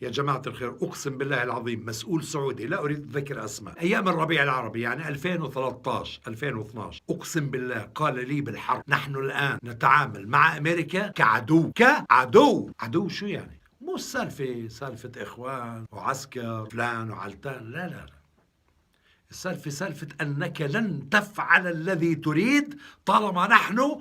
يا جماعة الخير، أقسم بالله العظيم مسؤول سعودي، لا أريد ذكر أسماء، أيام الربيع العربي يعني 2013 2012، أقسم بالله قال لي بالحرف: نحن الآن نتعامل مع أمريكا كعدو. عدو شو يعني؟ مو سالفة إخوان وعسكر فلان وعلتان، لا لا لا، سالفة أنك لن تفعل الذي تريد طالما نحن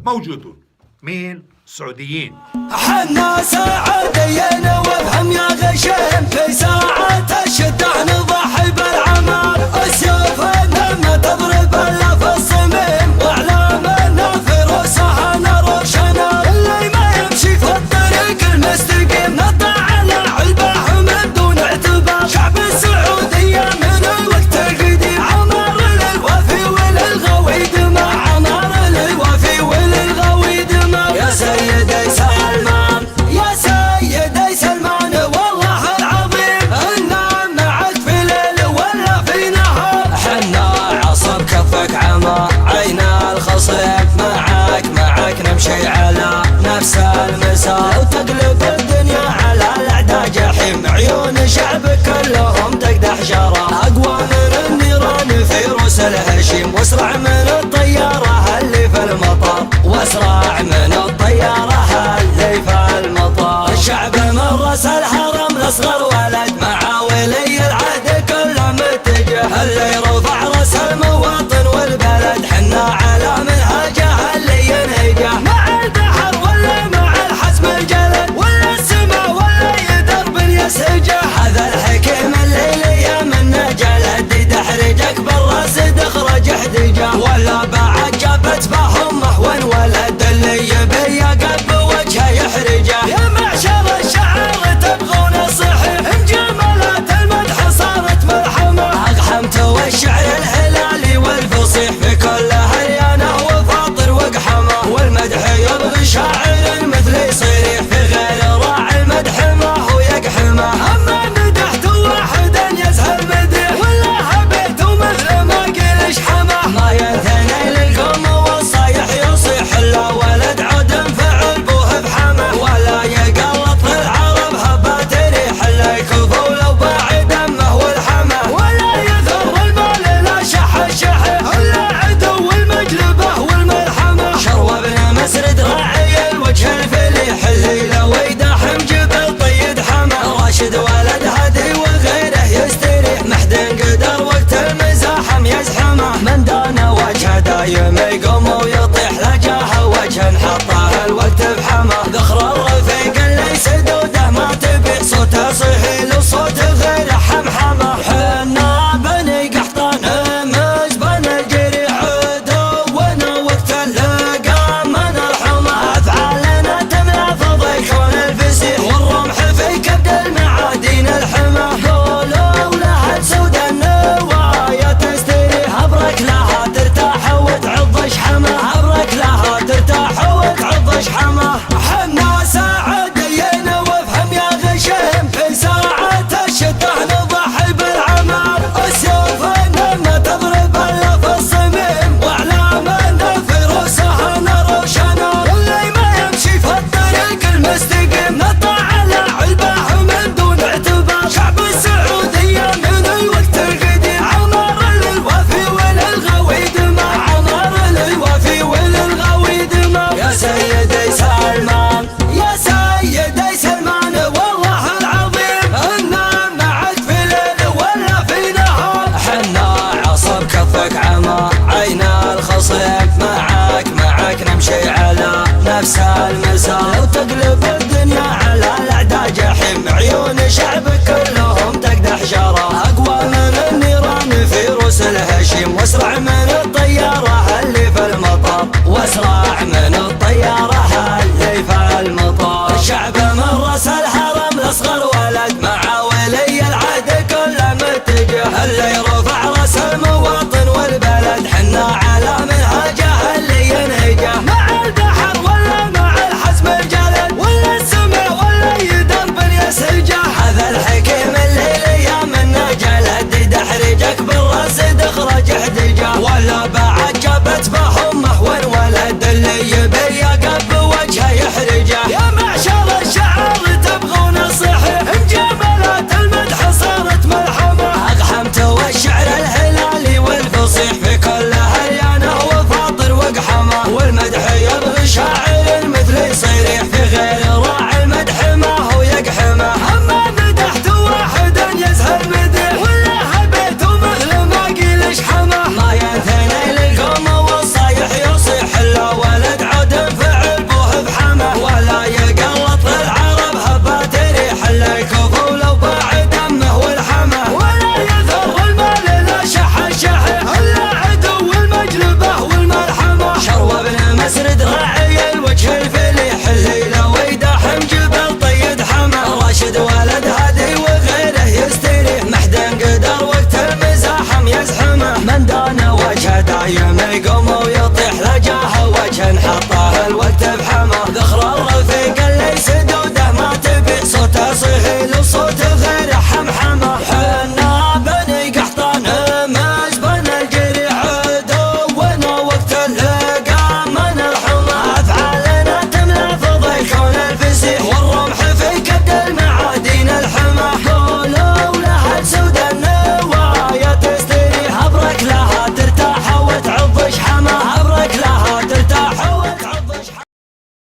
موجودون. مين؟ السعوديين. حنا سعوديين وافهم يا غشيم، في ساعة الشدة نضحي بالعمل، السيوفنا ما تضرب الا في الصميم، واعلامنا في رؤوسها نروشنا، اللي ما يمشي في الطريق المستقيم نطع على علبه من دون اعتبار. شعب السعودية من الوقت القديم عمر للوفي وللغويد ما عمر للوفي وللغويد ما. يا سيدي سلمان يا سيدي سلمان والله العظيم انا معك في ليل ولا في نهار، حنا عصب كفك عمى عينا الخصيم، معك نمشي على نفس المسار، وتقلب الدنيا على الاعداء جحيم، عيون شعبك كلهم تقدح جرى، اقوى من النيران في روس الهشيم، واسرع من الطيارة اللي في المطار، واسرع من الطيارة اللي في المطار. الشعب من راس الحرم لاصغر ولد مع ولي العهد كله متجه، اللي يرفع راس المواطن والبلد حنا على منهجه اللي ينهجه، مع البحر ولا مع الحزم الجلد ولا السماء ولا يدرب يسهجه، هذا الحكيم الليلي منه جلد دحرجك بالراس تخرج احتجاه، ولا بعد جابت بهم وين ولد اللي يبي يقب وجهه يحرجه. يا معشر الشعر تبغون الصحيح، مجاملات المدح صارت ملحمه، اقحمت والشعر الهلالي والفصيح في كل هريانه وفاطر وقحمه، والمدح يبغي شاعر مثلي صريح في غير راعي المدح ما هو يقحمه، اما مدحت واحدا يزهر مدح ولا هبيت مثل ما قيل اشحمه، ما ينثني للقوم والصيح يصيح الا ولد عود فعل بوه بحمه، ولا يقلط للعرب هبات ريح الا يكفوا لو باعي دمه والحمه، ولا يذر المال لا شح الا عدو المجلبه والملحمه، شروى بن مسرد راعي الوجه الفليح اللي لو يدحم جبل طيد حمه، راشد ولد هادي وغيره يستريح محدن قدر وقت المزاحم يزحمه، من دان وجهه دايم يقوم ويطيح لجاه وجه حطه الوقت بحمه، ذخر الرفيق اللي سدوده ما تبيع صوته صهيل وصوت غير حمحمه، حنا بني قحطان مزبن الجري عدونا وقت اللقا ما نرحمه، افعالنا تملا فضي كون الفسيح والرمح في كبد المعادين الحمى، قولوا لها تسود النوايا تستريح ابرك لها ترتاح وتعض شحمه، ابرك لها ترتاح وتعض شحمه، حنا سعوديين وافهم يا غشيم، في ساعة الشدة نضحي بالعمل، السيوفنا ما تضرب الا في الصميم، واعلامنا في رؤوسها نروشنا، اللي ما يمشي في الطريق المستقيم نطع على علبه من دون اعتبار. شعب السعودية من الوقت القديم عمر للوفي وللغويد ما عمر للوفي وللغويد ما. يا سيدي سلمان يا سيدي سلمان والله العظيم انا معك في ليل ولا في نهار، حنا عصب كفك عمى عينا الخصيم، معك نمشي على نفس المسار، وتقلب الدنيا على الاعداء جحيم، عيون شعبك كلهم تقدح جرى، اقوى من النيران في روس الهشيم، واسرع من الطيارة اللي في المطار، واسرع من الطيارة اللي في المطار. الشعب من راس الحرم لاصغر